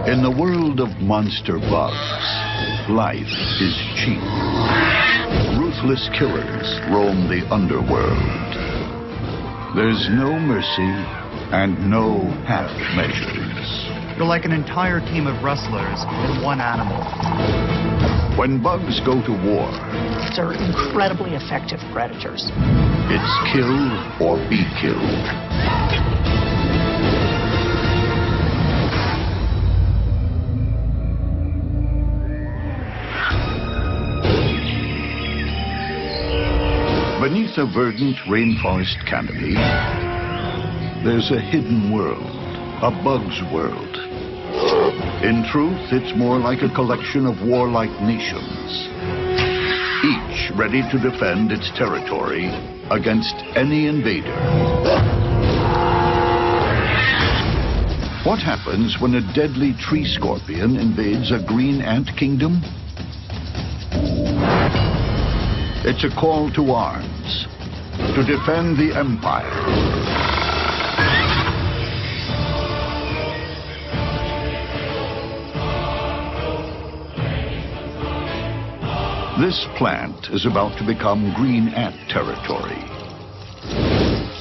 In the world of monster bugs, life is cheap. Ruthless killers roam the underworld. There's no mercy and no half measures. You're like an entire team of wrestlers in one animal. When bugs go to war, they're incredibly effective predators. It's kill or be killed. Beneath a verdant rainforest canopy, there's a hidden world, a bug's world. In truth, it's more like a collection of warlike nations, each ready to defend its territory against any invader. What happens when a deadly tree scorpion invades a green ant kingdom? It's a call to arms, to defend the empire. This plant is about to become green ant territory.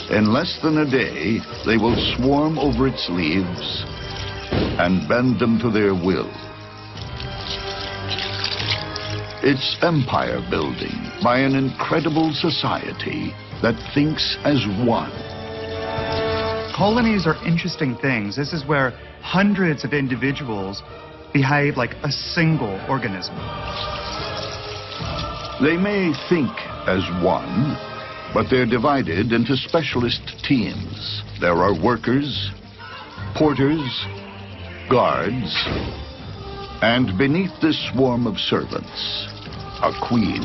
In less than a day, they will swarm over its leaves and bend them to their will. It's empire building by an incredible society that thinks as one. Colonies are interesting things. This is where hundreds of individuals behave like a single organism. They may think as one, but they're divided into specialist teams. There are workers, porters, guards, and beneath this swarm of servants, a queen.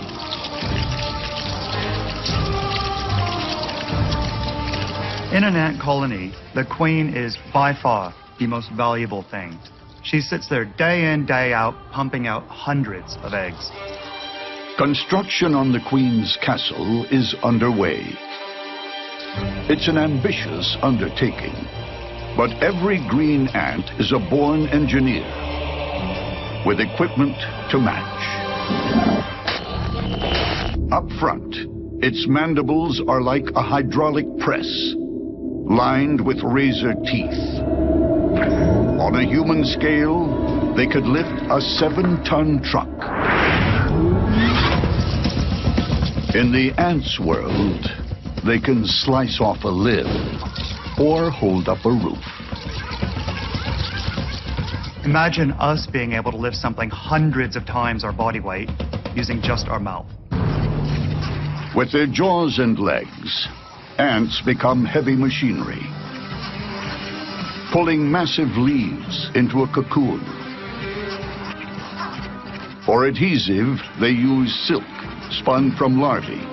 In an ant colony, the queen is by far the most valuable thing. She sits there day in, day out, pumping out hundreds of eggs. Construction on the Queen's castle is underway. It's an ambitious undertaking, but every green ant is a born engineer with equipment to match. Up front, its mandibles are like a hydraulic press, lined with razor teeth. On a human scale, they could lift a 7-ton truck. In the ants' world, they can slice off a limb or hold up a roof. Imagine us being able to lift something hundreds of times our body weight using just our mouth. With their jaws and legs, ants become heavy machinery, pulling massive leaves into a cocoon. For adhesive, they use silk spun from larvae,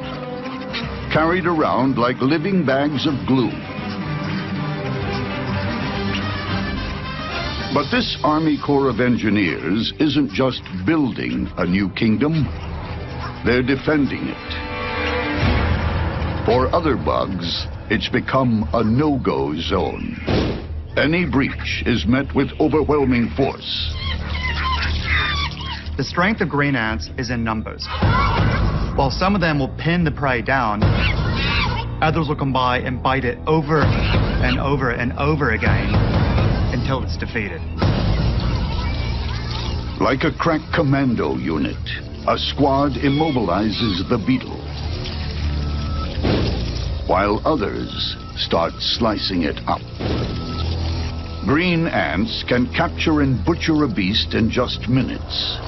carried around like living bags of glue. But this Army Corps of Engineers isn't just building a new kingdom, they're defending it. For other bugs, it's become a no-go zone. Any breach is met with overwhelming force. The strength of green ants is in numbers. While some of them will pin the prey down, others will come by and bite it over and over and over again until it's defeated. Like a crack commando unit, a squad immobilizes the beetle, while others start slicing it up. Green ants can capture and butcher a beast in just minutes.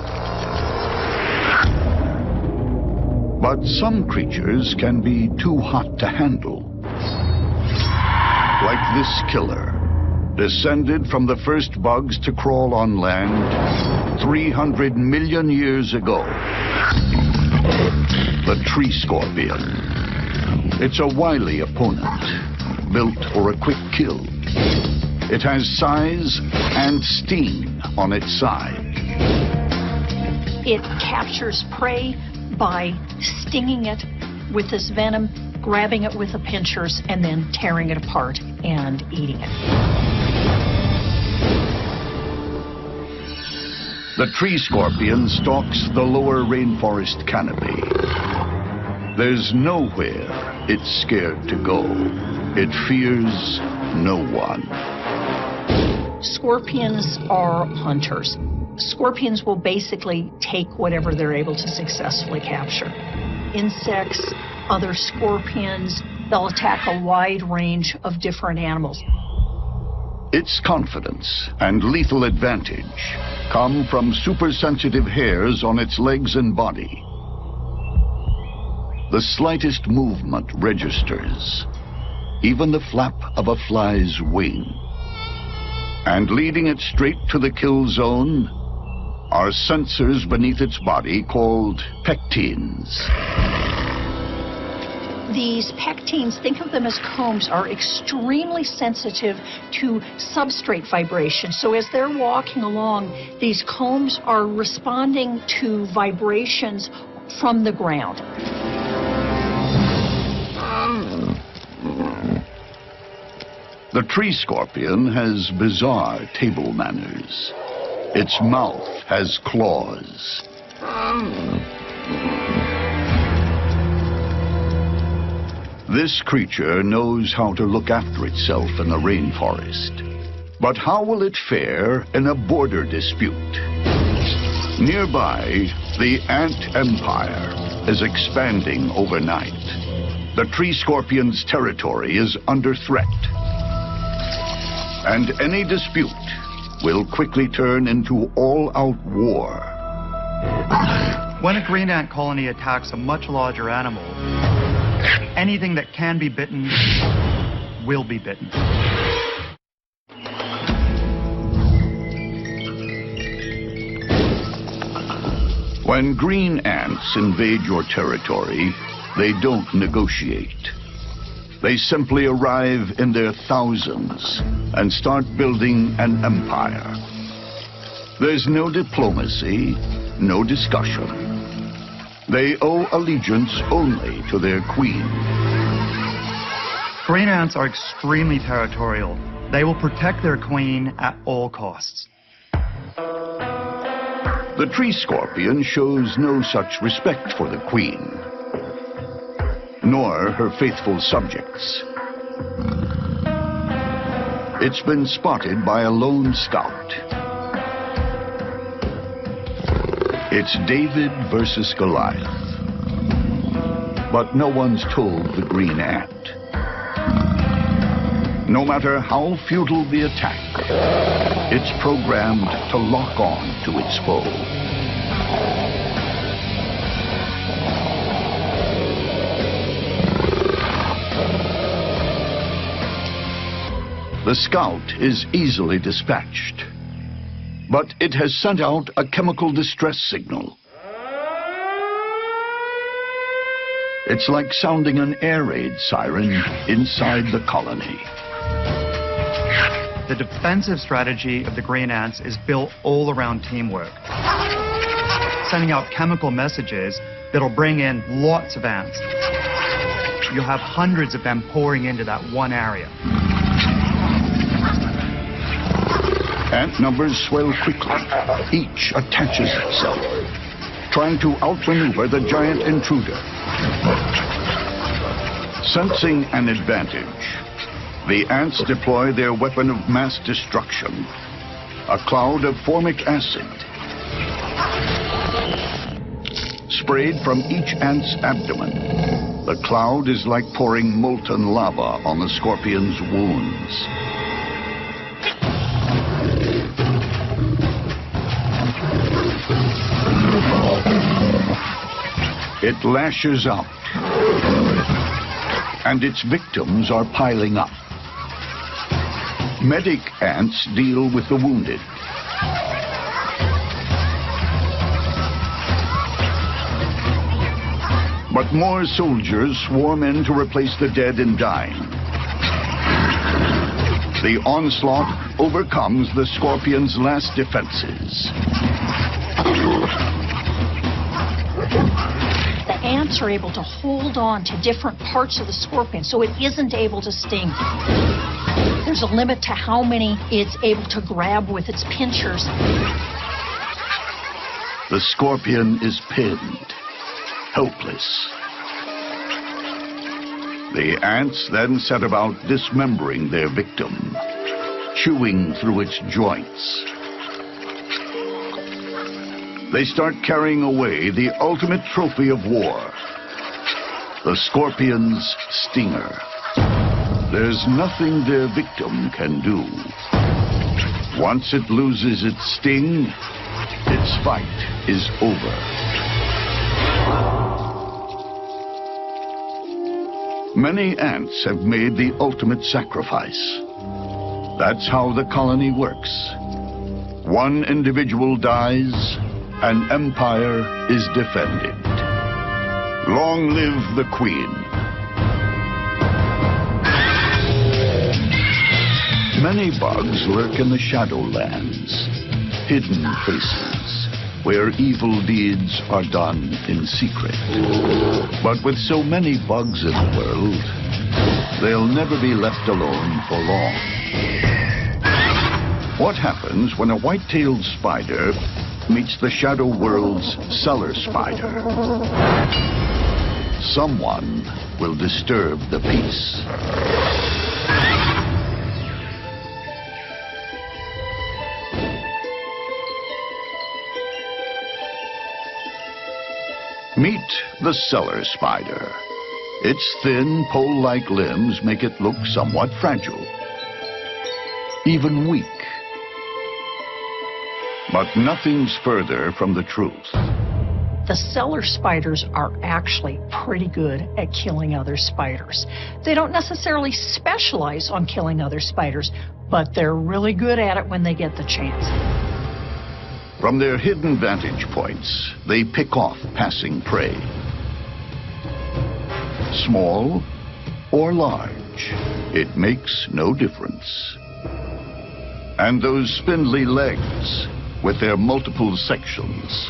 But some creatures can be too hot to handle. Like this killer, descended from the first bugs to crawl on land 300 million years ago. The tree scorpion. It's a wily opponent, built for a quick kill. It has size and sting on its side. It captures prey by stinging it with this venom, grabbing it with the pincers, and then tearing it apart and eating it. The tree scorpion stalks the lower rainforest canopy. There's nowhere it's scared to go. It fears no one. Scorpions are hunters. Scorpions will basically take whatever they're able to successfully capture. Insects, other scorpions, they'll attack a wide range of different animals. Its confidence and lethal advantage come from supersensitive hairs on its legs and body. The slightest movement registers, even the flap of a fly's wing. And leading it straight to the kill zone are sensors beneath its body called pectines. These pectines, think of them as combs, are extremely sensitive to substrate vibration. So as they're walking along, these combs are responding to vibrations from the ground. The tree scorpion has bizarre table manners. Its mouth has claws. This creature knows how to look after itself in the rainforest. But how will it fare in a border dispute? Nearby, the ant empire is expanding overnight. The tree scorpion's territory is under threat. And any dispute will quickly turn into all-out war. When a green ant colony attacks a much larger animal, anything that can be bitten will be bitten. When green ants invade your territory, they don't negotiate. They simply arrive in their thousands and start building an empire. There's no diplomacy, no discussion. They owe allegiance only to their queen. Green ants are extremely territorial. They will protect their queen at all costs. The tree scorpion shows no such respect for the queen, nor her faithful subjects. It's been spotted by a lone scout. It's David versus Goliath. But no one's told the green ant. No matter how futile the attack, it's programmed to lock on to its foe. The scout is easily dispatched, but it has sent out a chemical distress signal. It's like sounding an air raid siren inside the colony. The defensive strategy of the green ants is built all around teamwork, sending out chemical messages that'll bring in lots of ants. You'll have hundreds of them pouring into that one area. Ant numbers swell quickly. Each attaches itself, trying to outmaneuver the giant intruder. Sensing an advantage, the ants deploy their weapon of mass destruction, a cloud of formic acid. Sprayed from each ant's abdomen, the cloud is like pouring molten lava on the scorpion's wounds. It lashes out, and its victims are piling up. Medic ants deal with the wounded. But more soldiers swarm in to replace the dead and dying. The onslaught overcomes the scorpion's last defenses. The ants are able to hold on to different parts of the scorpion so it isn't able to sting. There's a limit to how many it's able to grab with its pinchers. The scorpion is pinned, helpless. The ants then set about dismembering their victim, chewing through its joints. They start carrying away the ultimate trophy of war, the scorpion's stinger. There's nothing their victim can do. Once it loses its sting, its fight is over. Many ants have made the ultimate sacrifice. That's how the colony works. One individual dies, an empire is defended. Long live the Queen. Many bugs lurk in the Shadowlands, hidden places where evil deeds are done in secret. But with so many bugs in the world, they'll never be left alone for long. What happens when a white-tailed spider meets the shadow world's cellar spider? Someone will disturb the peace. Meet the cellar spider. Its thin, pole-like limbs make it look somewhat fragile, even weak. But nothing's further from the truth. The cellar spiders are actually pretty good at killing other spiders. They don't necessarily specialize on killing other spiders, but they're really good at it when they get the chance. From their hidden vantage points, they pick off passing prey. Small or large, it makes no difference. And those spindly legs, with their multiple sections,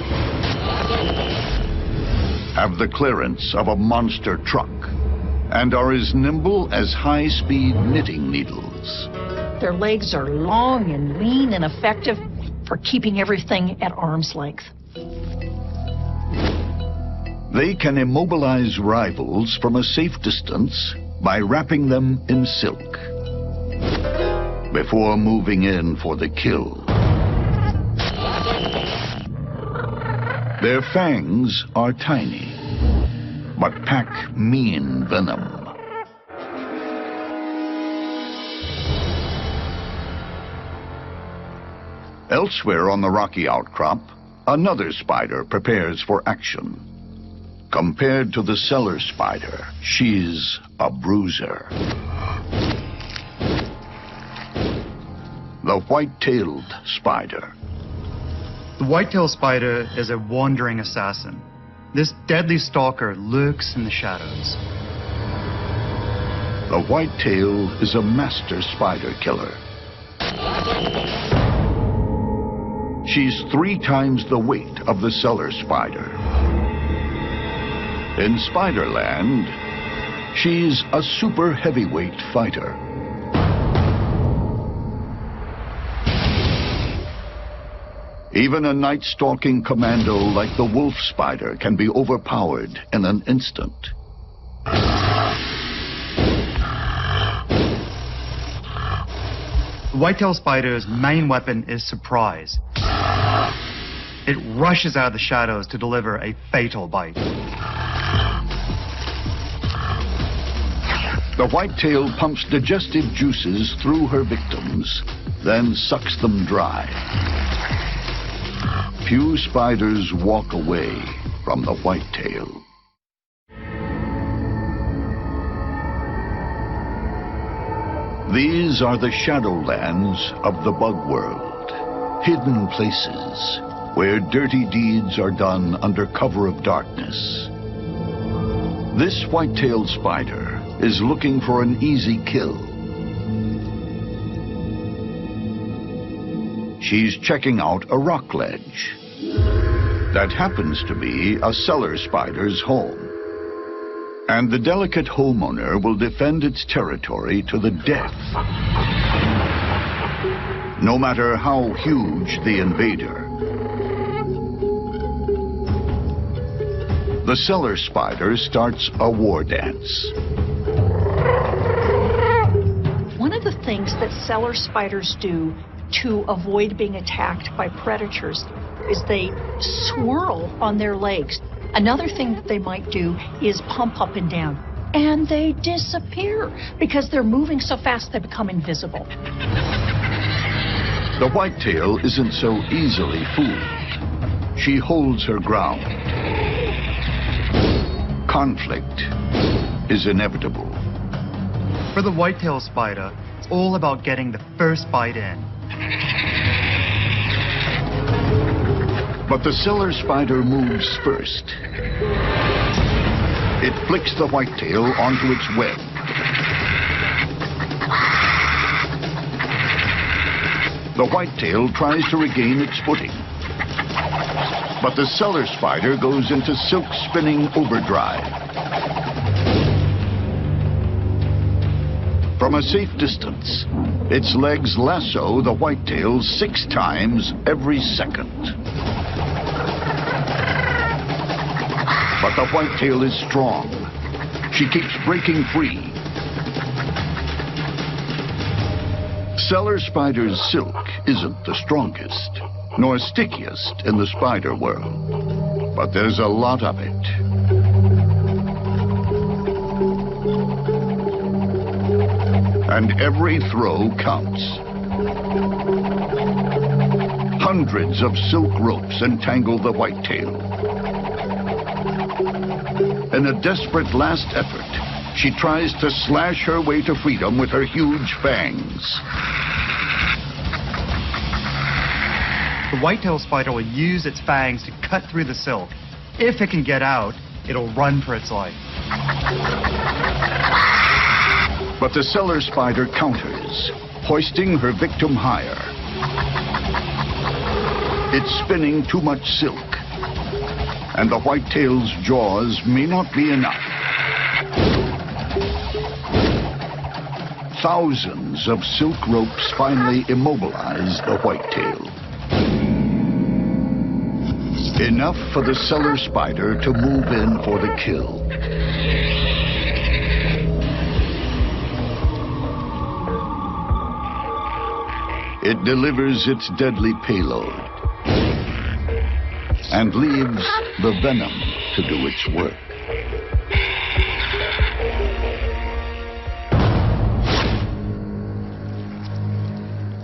have the clearance of a monster truck and are as nimble as high-speed knitting needles. Their legs are long and lean and effective for keeping everything at arm's length. They can immobilize rivals from a safe distance by wrapping them in silk before moving in for the kill. Their fangs are tiny, but pack mean venom. Elsewhere on the rocky outcrop, another spider prepares for action. Compared to the cellar spider, she's a bruiser. The white-tailed spider. The white-tailed spider is a wandering assassin. This deadly stalker lurks in the shadows. The white-tail is a master spider killer. She's 3 times the weight of the cellar spider. In Spiderland, she's a super heavyweight fighter. Even a night-stalking commando like the wolf spider can be overpowered in an instant. The white-tailed spider's main weapon is surprise. It rushes out of the shadows to deliver a fatal bite. The white-tail pumps digestive juices through her victims, then sucks them dry. Few spiders walk away from the white-tail. These are the shadowlands of the bug world, hidden places where dirty deeds are done under cover of darkness. This white-tailed spider is looking for an easy kill. She's checking out a rock ledge that happens to be a cellar spider's home. And the delicate homeowner will defend its territory to the death, no matter how huge the invader. the cellar spider starts a war dance. One of the things that cellar spiders do to avoid being attacked by predators is they swirl on their legs. Another thing that they might do is pump up and down. And they disappear because they're moving so fast they become invisible. The whitetail isn't so easily fooled. She holds her ground. Conflict is inevitable. For the whitetail spider, it's all about getting the first bite in. But the cellar spider moves first. It flicks the whitetail onto its web. The whitetail tries to regain its footing. But the cellar spider goes into silk spinning overdrive. From a safe distance, its legs lasso the whitetail 6 times every second. But the whitetail is strong. She keeps breaking free. Cellar spider's silk isn't the strongest, nor stickiest in the spider world. But there's a lot of it. And every throw counts. Hundreds of silk ropes entangle the whitetail. In a desperate last effort, she tries to slash her way to freedom with her huge fangs. The whitetail spider will use its fangs to cut through the silk. If it can get out, it'll run for its life. But the cellar spider counters, hoisting her victim higher. It's spinning too much silk, and the whitetail's jaws may not be enough. Thousands of silk ropes finally immobilize the whitetail. Enough for the cellar spider to move in for the kill. It delivers its deadly payload and leaves the venom to do its work.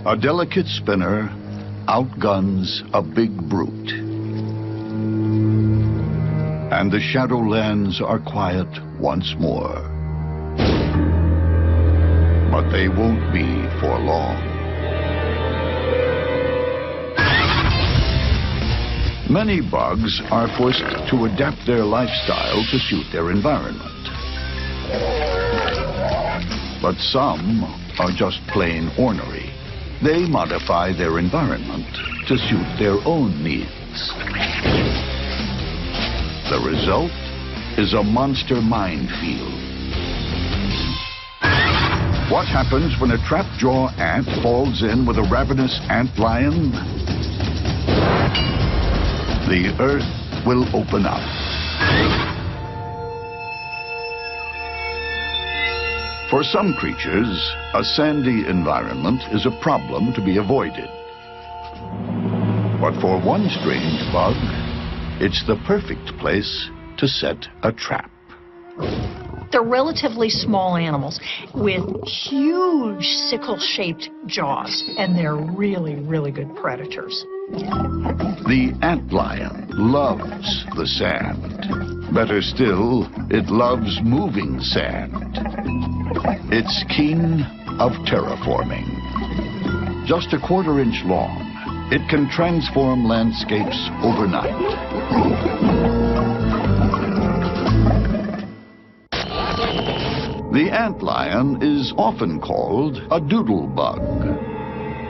A delicate spinner outguns a big brute. And the Shadowlands are quiet once more. But they won't be for long. Many bugs are forced to adapt their lifestyle to suit their environment. But some are just plain ornery. They modify their environment to suit their own needs. The result is a monster minefield. What happens when a trap-jaw ant falls in with a ravenous ant lion? The earth will open up. For some creatures, a sandy environment is a problem to be avoided. But for one strange bug, it's the perfect place to set a trap. They're relatively small animals with huge sickle-shaped jaws, and they're really, really good predators. The antlion loves the sand. Better still, it loves moving sand. It's king of terraforming. Just a quarter-inch long, it can transform landscapes overnight. The antlion is often called a doodle bug.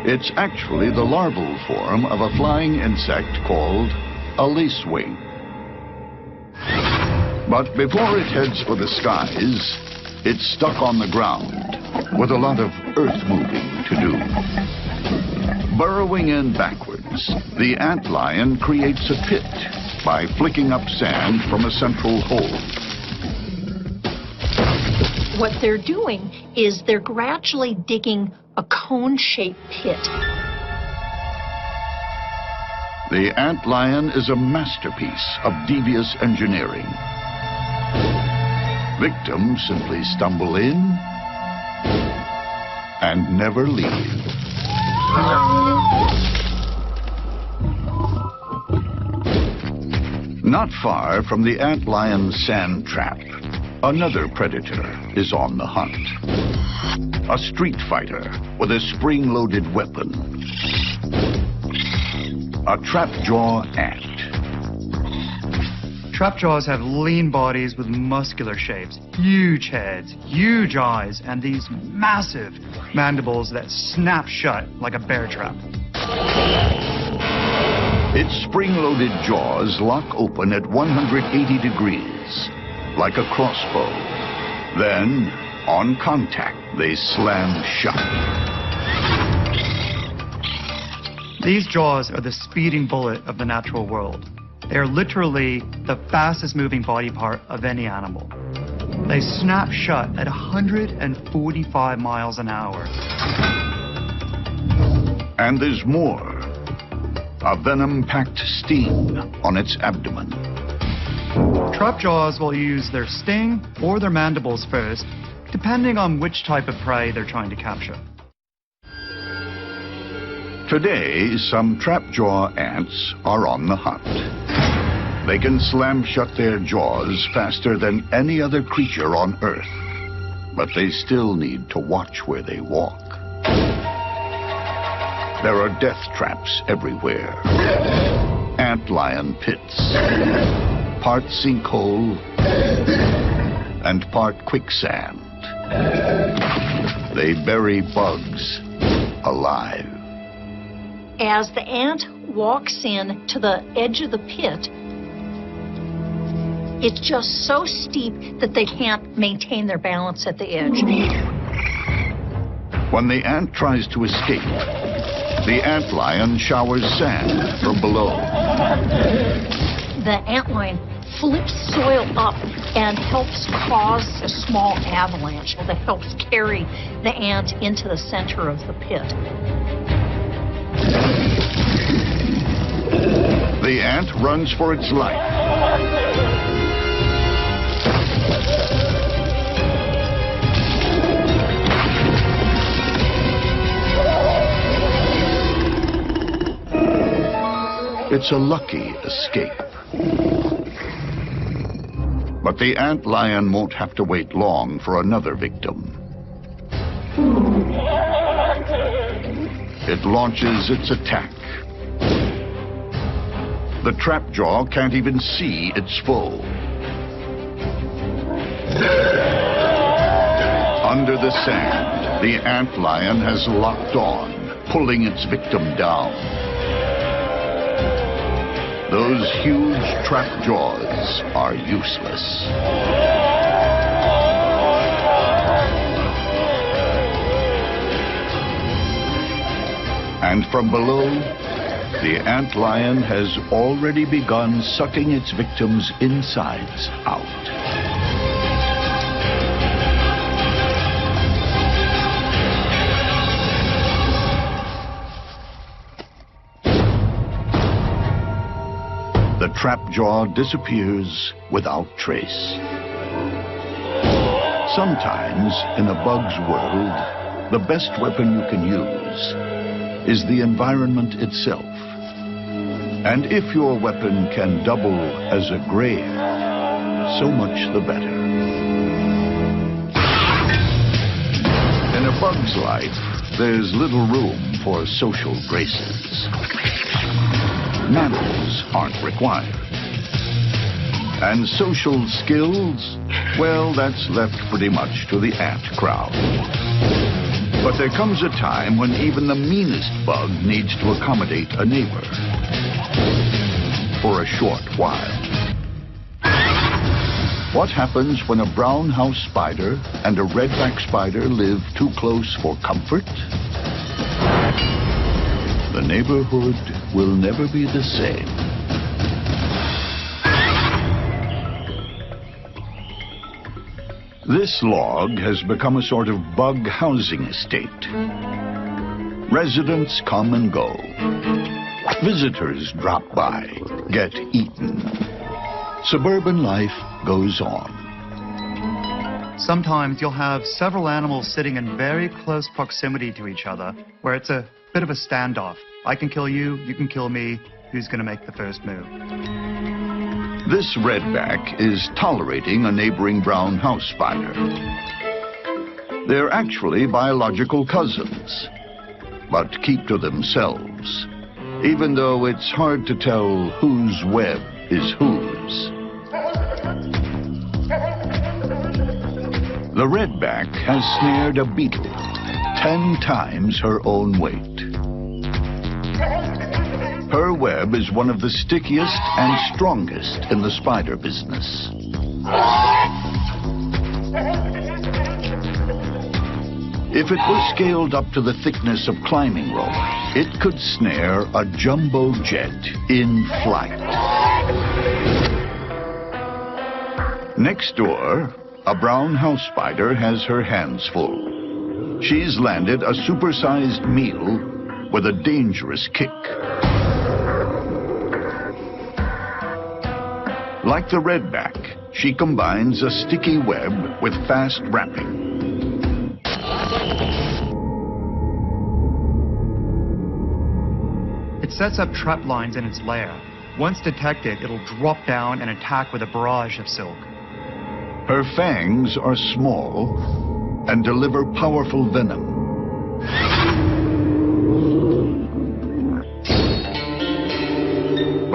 It's actually the larval form of a flying insect called a lacewing. But before it heads for the skies, it's stuck on the ground with a lot of earth moving to do. Burrowing in backwards, the antlion creates a pit by flicking up sand from a central hole. What they're doing is they're gradually digging a cone-shaped pit. The antlion is a masterpiece of devious engineering. Victims simply stumble in and never leave. Not far from the antlion sand trap, another predator is on the hunt. A street fighter with a spring-loaded weapon. A trapjaw ant. Trapjaws have lean bodies with muscular shapes, huge heads, huge eyes, and these massive mandibles that snap shut like a bear trap. Its spring-loaded jaws lock open at 180 degrees, like a crossbow. Then, on contact, they slam shut. These jaws are the speeding bullet of the natural world. They are literally the fastest moving body part of any animal. They snap shut at 145 miles an hour. And there's more. A venom-packed sting on its abdomen. Trapjaws will use their sting or their mandibles first, depending on which type of prey they're trying to capture. Today, some trapjaw ants are on the hunt. They can slam shut their jaws faster than any other creature on Earth, but they still need to watch where they walk. There are death traps everywhere. Antlion pits, part sinkhole and part quicksand. They bury bugs alive. As the ant walks in to the edge of the pit, it's just so steep that they can't maintain their balance at the edge. When the ant tries to escape, the antlion showers sand from below. The antlion flips soil up and helps cause a small avalanche that helps carry the ant into the center of the pit. The ant runs for its life. It's a lucky escape. But the antlion won't have to wait long for another victim. It launches its attack. The trapjaw can't even see its foe. Under the sand, the antlion has locked on, pulling its victim down. Those huge trap jaws are useless. And from below, the antlion has already begun sucking its victims' insides out. The trapjaw disappears without trace. Sometimes, in a bug's world, the best weapon you can use is the environment itself. And if your weapon can double as a grave, so much the better. In a bug's life, there's little room for social graces. Manners aren't required. And social skills, well, that's left pretty much to the ant crowd. But there comes a time when even the meanest bug needs to accommodate a neighbor. For a short while. What happens when a brown house spider and a redback spider live too close for comfort? The neighborhood will never be the same. This log has become a sort of bug housing estate. Residents come and go. Visitors drop by, get eaten. Suburban life goes on. Sometimes you'll have several animals sitting in very close proximity to each other, where it's a bit of a standoff. I can kill you, you can kill me, who's going to make the first move? This redback is tolerating a neighboring brown house spider. They're actually biological cousins, but keep to themselves, even though it's hard to tell whose web is whose. The redback has snared a beetle 10 times her own weight. Her web is one of the stickiest and strongest in the spider business. If it was scaled up to the thickness of climbing rope, it could snare a jumbo jet in flight. Next door, a brown house spider has her hands full. She's landed a supersized meal with a dangerous kick. Like the redback, she combines a sticky web with fast wrapping. It sets up trap lines in its lair. Once detected, it'll drop down and attack with a barrage of silk. Her fangs are small and deliver powerful venom.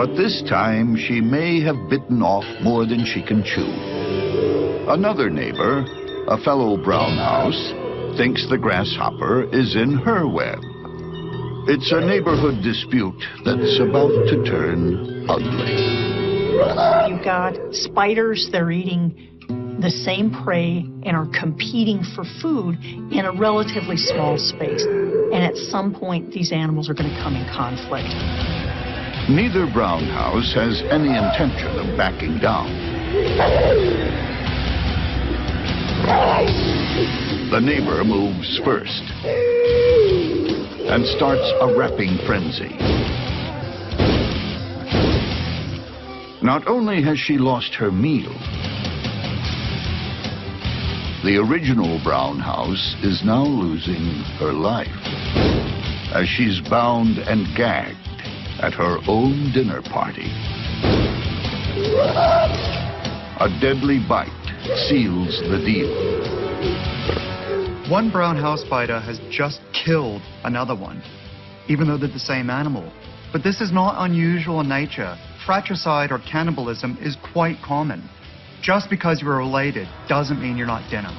But this time, she may have bitten off more than she can chew. Another neighbor, a fellow brown house, thinks the grasshopper is in her web. It's a neighborhood dispute that's about to turn ugly. You've got spiders, they're eating the same prey and are competing for food in a relatively small space. And at some point, these animals are going to come in conflict. Neither brown house has any intention of backing down. The neighbor moves first and starts a wrapping frenzy. Not only has she lost her meal, the original brown house is now losing her life as she's bound and gagged at her own dinner party. A deadly bite seals the deal. One brown house spider has just killed another one, even though they're the same animal. But this is not unusual in nature. Fratricide or cannibalism is quite common. Just because you're related doesn't mean you're not dinner.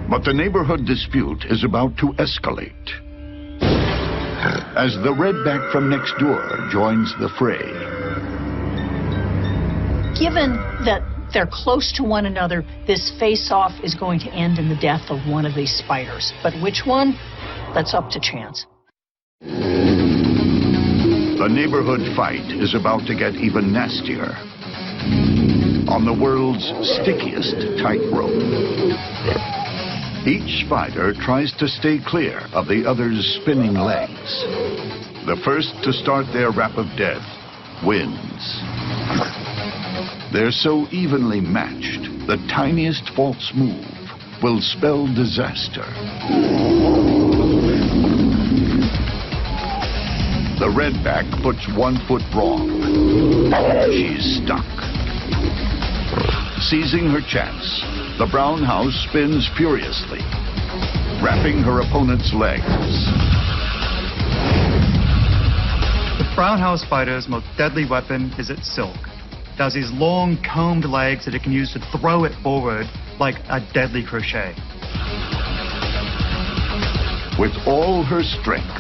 But the neighborhood dispute is about to escalate as the redback from next door joins the fray. Given that they're close to one another, this face-off is going to end in the death of one of these spiders. But which one? That's up to chance. The neighborhood fight is about to get even nastier on the world's stickiest tightrope. Each spider tries to stay clear of the other's spinning legs. The first to start their rap of death wins. They're so evenly matched, the tiniest false move will spell disaster. The redback puts 1 foot wrong. She's stuck. Seizing her chance, the brown house spins furiously, wrapping her opponent's legs. The brown house spider's most deadly weapon is its silk. It has these long combed legs that it can use to throw it forward like a deadly crochet. With all her strength,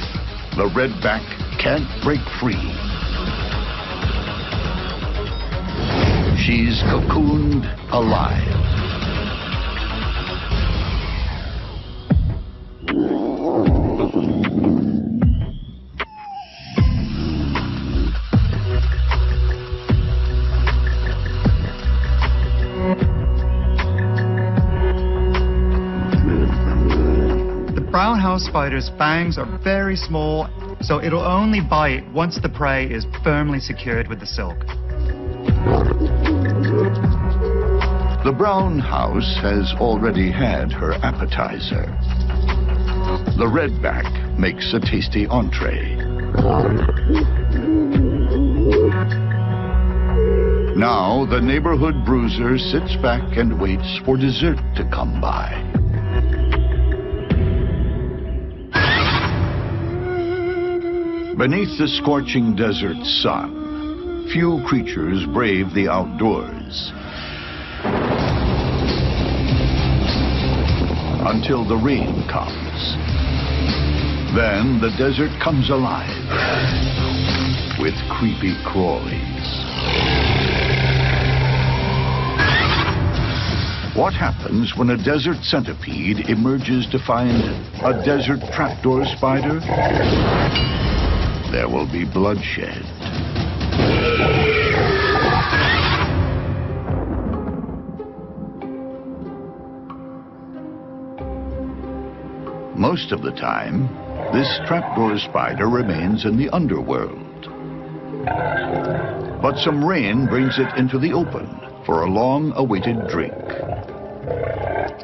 the redback can't break free. She's cocooned alive. house spider's fangs are very small, so it'll only bite once the prey is firmly secured with the silk. The brown house has already had her appetizer. The redback makes a tasty entree. Now the neighborhood bruiser sits back and waits for dessert to come by. Beneath the scorching desert sun, few creatures brave the outdoors. Until the rain comes. Then the desert comes alive with creepy crawlies. What happens when a desert centipede emerges to find a desert trapdoor spider? There will be bloodshed. Most of the time, this trapdoor spider remains in the underworld. But some rain brings it into the open for a long-awaited drink.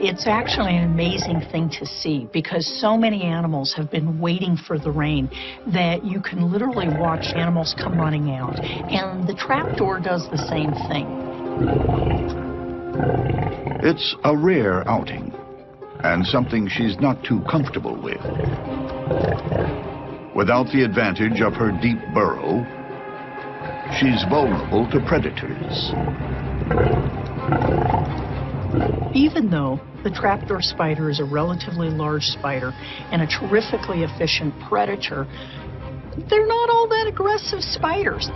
It's actually an amazing thing to see because so many animals have been waiting for the rain that you can literally watch animals come running out. And the trapdoor does the same thing. It's a rare outing, and something she's not too comfortable with. Without the advantage of her deep burrow, she's vulnerable to predators. Even though the trapdoor spider is a relatively large spider and a terrifically efficient predator, they're not all that aggressive spiders.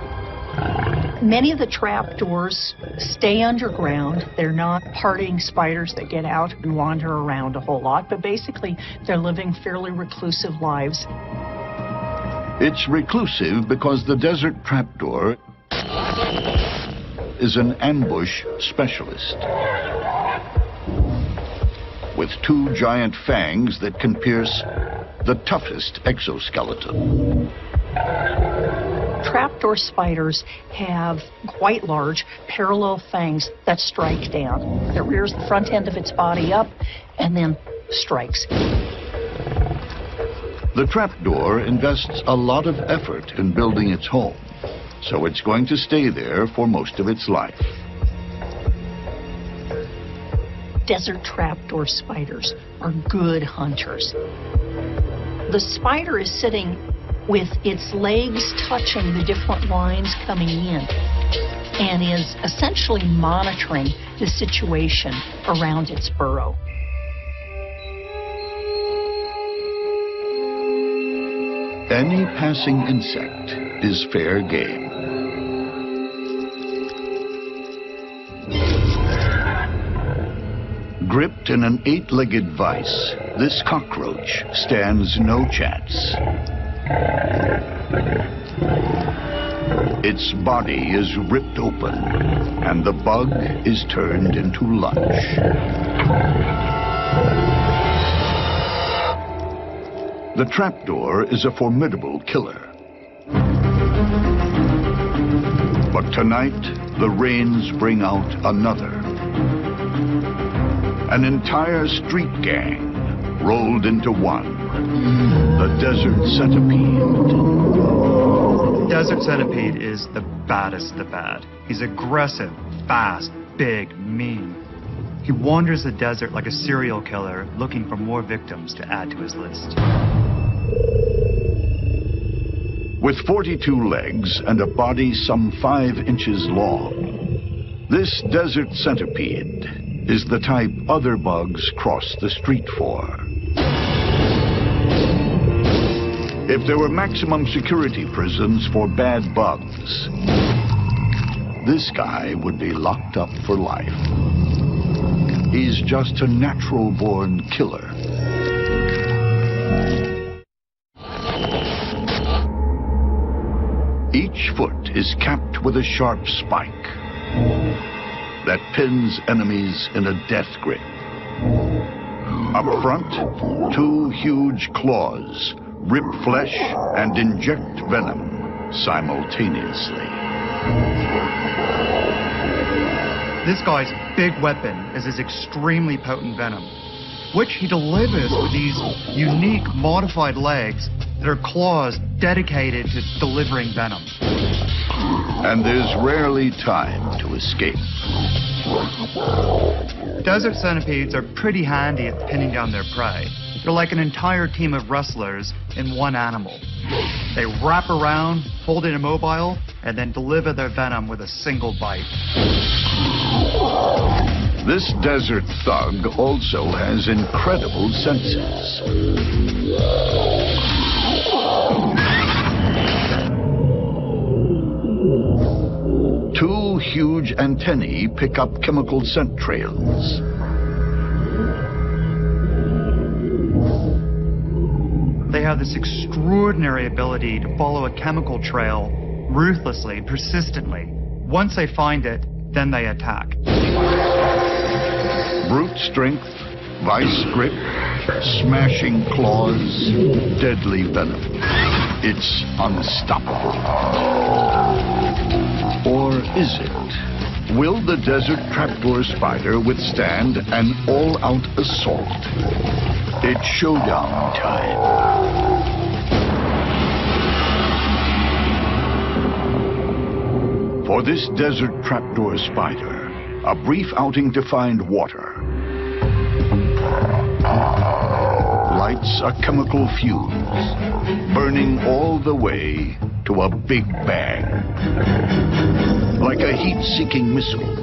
Many of the trapdoors stay underground. They're not partying spiders that get out and wander around a whole lot, but basically they're living fairly reclusive lives. It's reclusive because the desert trapdoor is an ambush specialist. With two giant fangs that can pierce the toughest exoskeleton. Trapdoor spiders have quite large parallel fangs that strike down. It rears the front end of its body up and then strikes. The trapdoor invests a lot of effort in building its home, so it's going to stay there for most of its life. Desert trapdoor spiders are good hunters. The spider is sitting with its legs touching the different lines coming in and is essentially monitoring the situation around its burrow. Any passing insect is fair game. Gripped in an 8-legged vise, this cockroach stands no chance. Its body is ripped open, and the bug is turned into lunch. The trapdoor is a formidable killer. But tonight, the rains bring out another. An entire street gang rolled into one. The desert centipede. Desert centipede is the baddest of the bad. He's aggressive, fast, big, mean. He wanders the desert like a serial killer, looking for more victims to add to his list. With 42 legs and a body some 5 inches long, this desert centipede is the type other bugs cross the street for. If there were maximum security prisons for bad bugs, this guy would be locked up for life. He's just a natural-born killer. Each foot is capped with a sharp spike that pins enemies in a death grip. Up front, two huge claws rip flesh and inject venom simultaneously. This guy's big weapon is his extremely potent venom, which he delivers with these unique modified legs that are claws dedicated to delivering venom. And there's rarely time to escape. Desert centipedes are pretty handy at pinning down their prey. They're like an entire team of wrestlers in one animal. They wrap around, hold it immobile, and then deliver their venom with a single bite. This desert thug also has incredible senses. Two huge antennae pick up chemical scent trails. They have this extraordinary ability to follow a chemical trail ruthlessly, persistently. Once they find it, then they attack. Brute strength, vice grip, smashing claws, deadly venom. It's unstoppable. Or is it? Will the desert trapdoor spider withstand an all-out assault? It's showdown time. For this desert trapdoor spider, a brief outing to find water lights a chemical fuse, burning all the way to a big bang. Like a heat-seeking missile,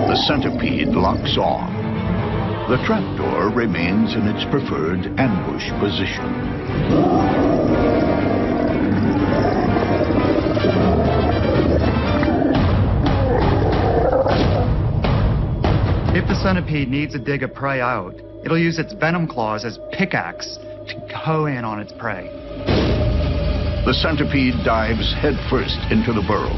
the centipede locks on. The trapdoor remains in its preferred ambush position. If the centipede needs to dig a prey out, it'll use its venom claws as pickaxe to hoe in on its prey. The centipede dives headfirst into the burrow.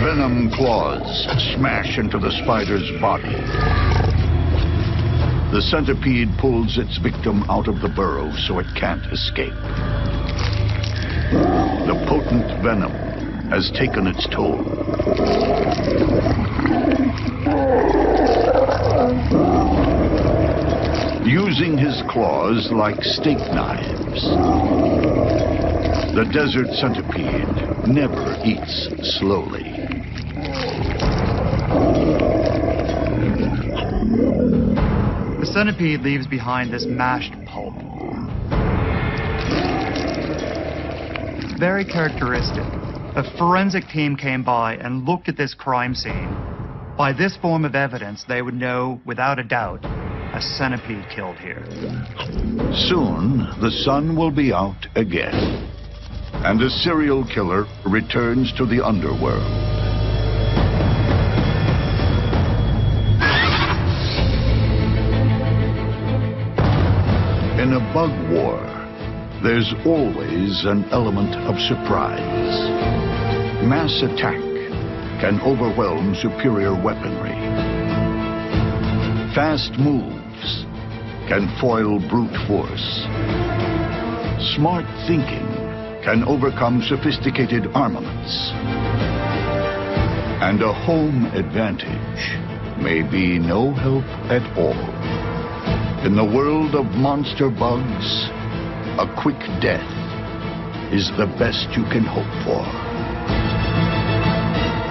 Venom claws smash into the spider's body. The centipede pulls its victim out of the burrow so it can't escape. The potent venom has taken its toll. Using his claws like steak knives, the desert centipede never eats slowly. The centipede leaves behind this mashed pulp. Very characteristic. A forensic team came by and looked at this crime scene. By this form of evidence, they would know, without a doubt, a centipede killed here. Soon, the sun will be out again, and a serial killer returns to the underworld. In a bug war, there's always an element of surprise. Mass attack can overwhelm superior weaponry. Fast moves can foil brute force. Smart thinking can overcome sophisticated armaments. And a home advantage may be no help at all. In the world of monster bugs, a quick death is the best you can hope for.